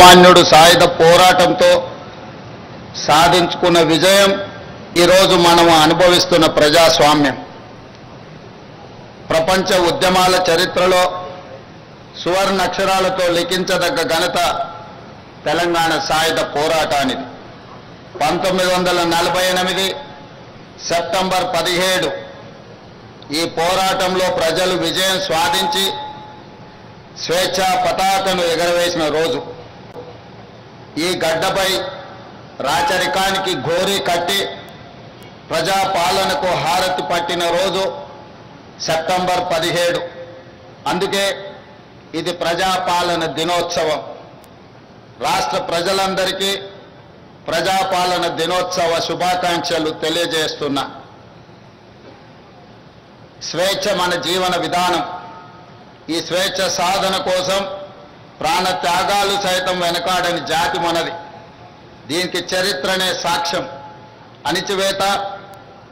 సామాన్యుడు సాయుధ పోరాటంతో సాధించుకున్న విజయం ఈరోజు మనం అనుభవిస్తున్న ప్రజాస్వామ్యం. ప్రపంచ ఉద్యమాల చరిత్రలో సువర్ణ అక్షరాలతో లిఖించదగ్గ ఘనత తెలంగాణ సాయుధ పోరాటానిది. 1948 సెప్టెంబర్ 17 ఈ పోరాటంలో ప్రజలు విజయం సాధించి స్వేచ్ఛా పతాకను ఎగరవేసిన రోజు. ఈ గడ్డపై రాచరికానికి గోరీ కట్టి ప్రజాపాలనకు హారతి పట్టిన రోజు సెప్టెంబర్ 17. అందుకే ఇది ప్రజాపాలన దినోత్సవం. రాష్ట్ర ప్రజలందరికీ ప్రజాపాలన దినోత్సవ శుభాకాంక్షలు తెలియజేస్తున్నా. స్వేచ్ఛ మన జీవన విధానం. ఈ స్వేచ్ఛ సాధన కోసం ప్రాణ త్యాగాలు సైతం వెనకాడని జాతి మనది. దీనికి చరిత్రనే సాక్ష్యం. అణిచివేత,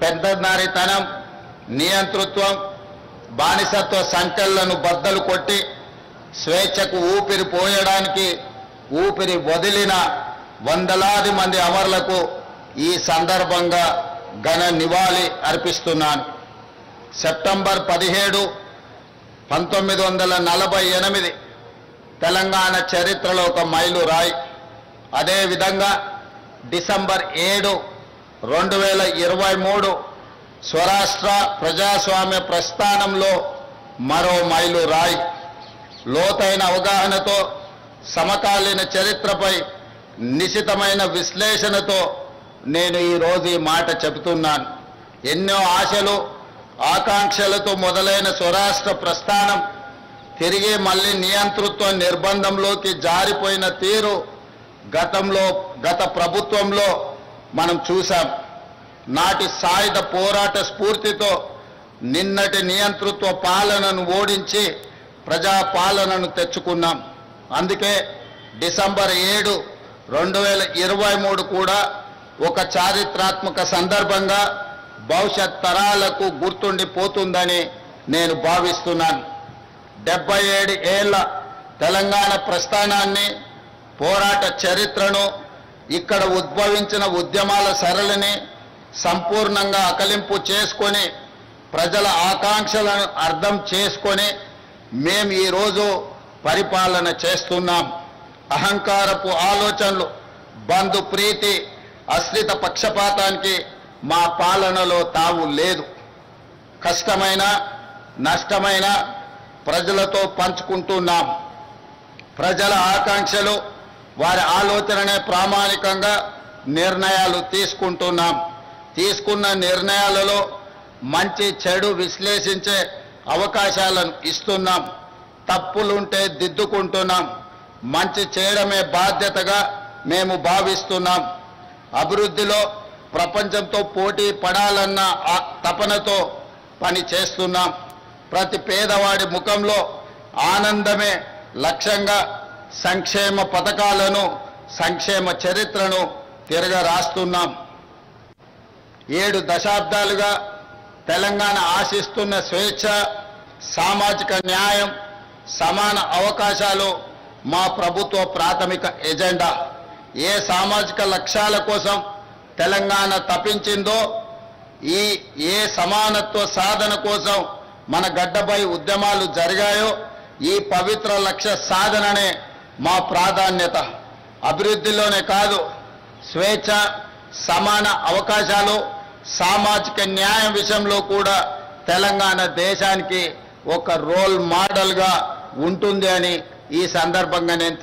పెద్దనారితనం, నియంతృత్వం, బానిసత్వ సంకెళ్లను బద్దలు కొట్టి స్వేచ్ఛకు ఊపిరి పోయడానికి ఊపిరి వదిలిన వందలాది మంది అమరులకు ఈ సందర్భంగా ఘన నివాళి అర్పిస్తున్నాను. సెప్టెంబర్ 17, 1948 తెలంగాణ చరిత్రలో ఒక మైలురాయి. అదేవిధంగా డిసెంబర్ 7, 2023 స్వరాష్ట్ర ప్రజాస్వామ్య ప్రస్థానంలో మరో మైలురాయి. లోతైన అవగాహనతో, సమకాలీన చరిత్రపై నిశితమైన విశ్లేషణతో నేను ఈరోజు ఈ మాట చెబుతున్నాను. ఎన్నో ఆశలు, ఆకాంక్షలతో మొదలైన స్వరాష్ట్ర ప్రస్థానం తిరిగి మళ్ళీ నియంతృత్వ నిర్బంధంలోకి జారిపోయిన తీరు గత ప్రభుత్వంలో మనం చూసాం. నాటి సాయుధ పోరాట స్ఫూర్తితో నిన్నటి నియంతృత్వ పాలనను ఓడించి ప్రజాపాలనను తెచ్చుకున్నాం. అందుకే డిసెంబర్ 7, 2023 కూడా ఒక చారిత్రాత్మక సందర్భంగా భవిష్యత్ తరాలకు గుర్తుండిపోతుందని నేను భావిస్తున్నాను. 77 ఏళ్ల తెలంగాణ ప్రస్థానాన్ని, పోరాట చరిత్రను, ఇక్కడ ఉద్భవించిన ఉద్యమాల సరళిని సంపూర్ణంగా అకలింపు చేసుకొని ప్రజల ఆకాంక్షలను అర్థం చేసుకొని మేము ఈరోజు పరిపాలన చేస్తున్నాం. అహంకారపు ఆలోచనలు, బంధు ప్రీతి, అశ్రిత పక్షపాతానికి మా పాలనలో తావు లేదు. కష్టమైన, నష్టమైన ప్రజలతో పంచుకుంటున్నాం. ప్రజల ఆకాంక్షలు, వారి ఆలోచననే ప్రామాణికంగా నిర్ణయాలు తీసుకుంటున్నాం. తీసుకున్న నిర్ణయాలలో మంచి చెడు విశ్లేషించే అవకాశాలను ఇస్తున్నాం. తప్పులుంటే దిద్దుకుంటున్నాం. మంచి చేయడమే బాధ్యతగా మేము భావిస్తున్నాం. అభివృద్ధిలో ప్రపంచంతో పోటీ పడాలన్న తపనతో పని చేస్తున్నాం. ప్రతి పేదవాడి ముఖంలో ఆనందమే లక్ష్యంగా సంక్షేమ పథకాలను, సంక్షేమ చరిత్రను తిరగరాస్తున్నాం. 7 దశాబ్దాలుగా తెలంగాణ ఆశిస్తున్న స్వేచ్ఛ, సామాజిక న్యాయం, సమాన అవకాశాలు మా ప్రభుత్వ ప్రాథమిక ఎజెండా. ఏ సామాజిక లక్ష్యాల కోసం తెలంగాణ తపించిందో, ఏ సమానత్వ సాధన కోసం మన గడ్డపై ఉద్యమాలు జరిగాయో, ఈ పవిత్ర లక్ష్య సాధననే మా ప్రాధాన్యత. అభివృద్ధిలోనే కాదు, స్వేచ్ఛ, సమాన అవకాశాలు, సామాజిక న్యాయం విషయంలో కూడా తెలంగాణ దేశానికి ఒక రోల్ మోడల్గా ఉంటుంది అని ఈ సందర్భంగా నేను